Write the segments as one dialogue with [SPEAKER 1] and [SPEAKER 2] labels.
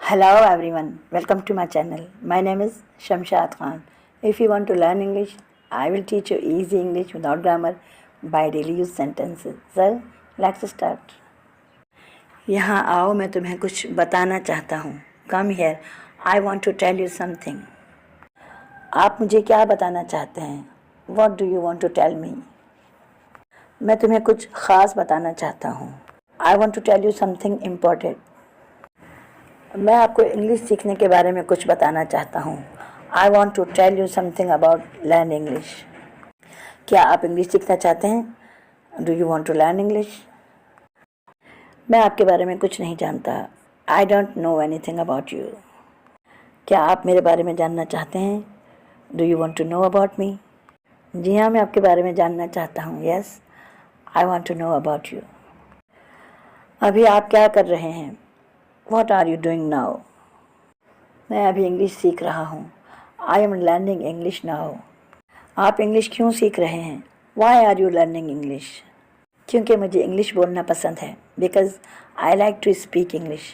[SPEAKER 1] Hello everyone, welcome to my channel. My name is Shamshad Khan. If you want to learn English, I will teach you easy English without grammar by daily use sentences. So, let's start. यहाँ आओ, मैं तुम्हें कुछ बताना चाहता हूँ. Come here, I want to tell you something. आप मुझे क्या बताना चाहते हैं? What do you want to tell me? मैं तुम्हें कुछ ख़ास बताना चाहता हूँ. I want to tell you something important. मैं आपको इंग्लिश सीखने के बारे में कुछ बताना चाहता हूँ. I want to tell you something about learn English. क्या आप इंग्लिश सीखना चाहते हैं? Do you want to learn English? मैं आपके बारे में कुछ नहीं जानता. I don't know anything about you. क्या आप मेरे बारे में जानना चाहते हैं? Do you want to know about me? जी हाँ, मैं आपके बारे में जानना चाहता हूँ. Yes, I want to know about you. अभी आप क्या कर रहे हैं? What are you doing now? मैं अभी इंग्लिश सीख रहा हूँ. I am learning English now. आप इंग्लिश क्यों सीख रहे हैं? Why are you learning English? क्योंकि मुझे इंग्लिश बोलना पसंद है. Because I like to speak English.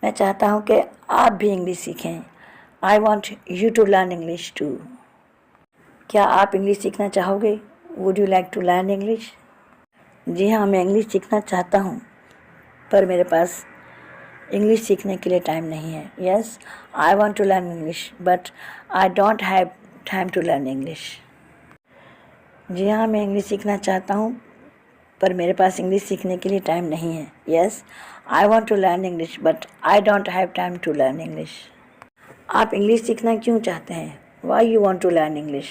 [SPEAKER 1] मैं चाहता हूँ कि आप भी इंग्लिश सीखें. I want you to learn English too. क्या आप इंग्लिश सीखना चाहोगे? Would you like to learn English? जी हाँ, मैं इंग्लिश सीखना चाहता हूँ, पर मेरे पास इंग्लिश सीखने के लिए टाइम नहीं है. Yes, I want to learn English but I don't have time to learn English. जी हाँ, मैं इंग्लिश सीखना चाहता हूँ, पर मेरे पास इंग्लिश सीखने के लिए टाइम नहीं है. Yes, I want to learn English but I don't have time to learn English. आप इंग्लिश सीखना क्यों चाहते हैं? Why you want to learn English?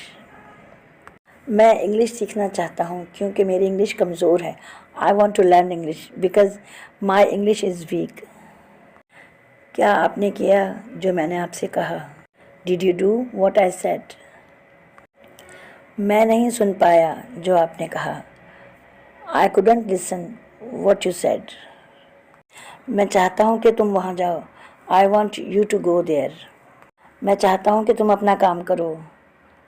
[SPEAKER 1] मैं इंग्लिश सीखना चाहता हूँ क्योंकि मेरी इंग्लिश कमज़ोर है. I want to learn English because my English is weak. क्या आपने किया जो मैंने आपसे कहा? Did you do what I said? मैं नहीं सुन पाया जो आपने कहा. आई couldn't listen what you said. मैं चाहता हूँ कि तुम वहाँ जाओ. I want you to go there. मैं चाहता हूँ कि तुम अपना काम करो.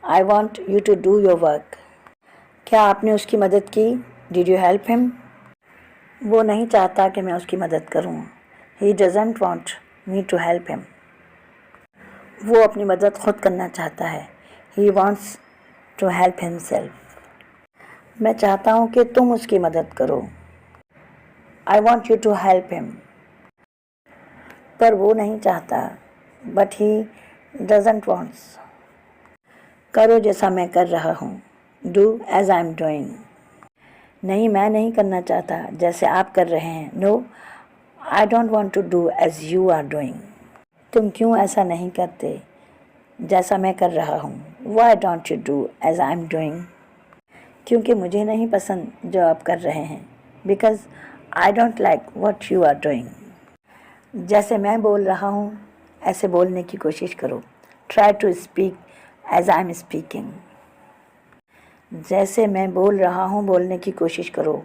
[SPEAKER 1] I want you to do your work. क्या आपने उसकी मदद की? Did you help him? वो नहीं चाहता कि मैं उसकी मदद करूँ. He doesn't want me to help him. वो अपनी मदद खुद करना चाहता है. He wants to help himself. मैं चाहता हूँ कि तुम उसकी मदद करो. I want you to help him. पर वो नहीं चाहता. But he doesn't want. करो जैसा मैं कर रहा हूँ. Do as I am doing. नहीं, मैं नहीं करना चाहता जैसे आप कर रहे हैं. No, I don't want to do as you are doing. तुम क्यों ऐसा नहीं करते जैसा मैं कर रहा हूँ? Why don't you do as I'm doing? क्योंकि मुझे नहीं पसंद जो आप कर रहे हैं. Because I don't like what you are doing. जैसे मैं बोल रहा हूँ ऐसे बोलने की कोशिश करो. Try to speak as I'm speaking. जैसे मैं बोल रहा हूँ बोलने की कोशिश करो.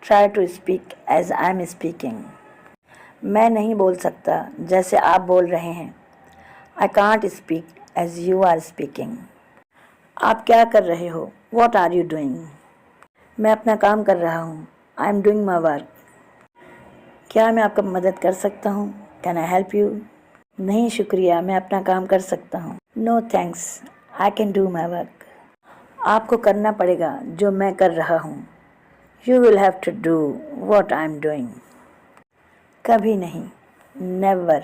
[SPEAKER 1] Try to speak as I'm speaking. मैं नहीं बोल सकता जैसे आप बोल रहे हैं. I can't speak as you are speaking. आप क्या कर रहे हो? What are you doing? मैं अपना काम कर रहा हूँ. I am doing my work. क्या मैं आपका मदद कर सकता हूँ? Can I help you? नहीं शुक्रिया, मैं अपना काम कर सकता हूँ. No thanks, I can do my work. आपको करना पड़ेगा जो मैं कर रहा हूँ. You will have to do what I am doing. कभी नहीं. नेवर.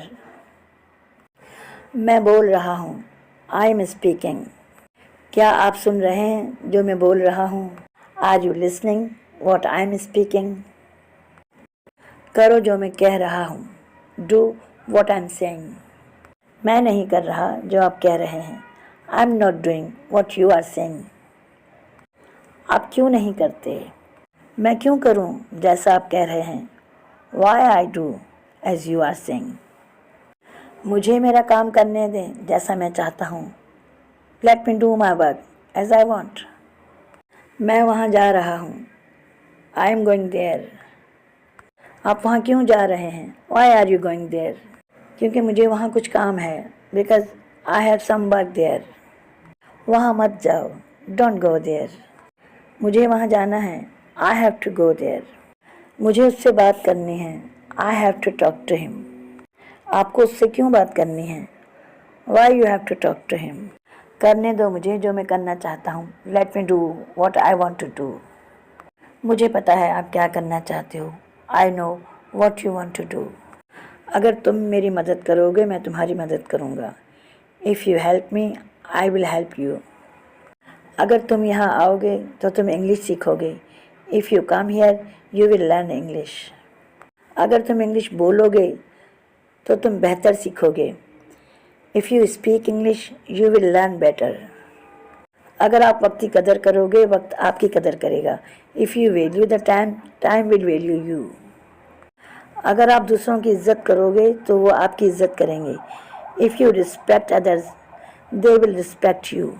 [SPEAKER 1] मैं बोल रहा हूँ. I am speaking. क्या आप सुन रहे हैं जो मैं बोल रहा हूँ? Are you listening what I am speaking. करो जो मैं कह रहा हूँ. Do what I am saying. मैं नहीं कर रहा जो आप कह रहे हैं. I am not doing what you are saying. आप क्यों नहीं करते? मैं क्यों करूँ जैसा आप कह रहे हैं. Why I do as you are saying. मुझे मेरा काम करने दें जैसा मैं चाहता हूँ. Let me do my work as I want. मैं वहाँ जा रहा हूँ. I am going there. आप वहाँ क्यों जा रहे हैं? Why are you going there? क्योंकि मुझे वहाँ कुछ काम है. Because I have some work there. वहाँ मत जाओ. Don't go there. मुझे वहाँ जाना है. I have to go there. मुझे उससे बात करनी है. I have to talk to him. आपको उससे क्यों बात करनी है? Why you have to talk to him? करने दो मुझे जो मैं करना चाहता हूँ. Let me do what I want to do. मुझे पता है आप क्या करना चाहते हो. I know what you want to do. अगर तुम मेरी मदद करोगे मैं तुम्हारी मदद करूँगा. If you help me, I will help you. अगर तुम यहाँ आओगे तो तुम इंग्लिश सीखोगे. If you come here, you will learn English. अगर तुम इंग्लिश बोलोगे तो तुम बेहतर सीखोगे. If you speak English, you will learn better. अगर आप वक्त की कदर करोगे वक्त आपकी कदर करेगा. If you value the time, time will value you. अगर आप दूसरों की इज्जत करोगे तो वो आपकी इज्जत करेंगे. If you respect others, they will respect you.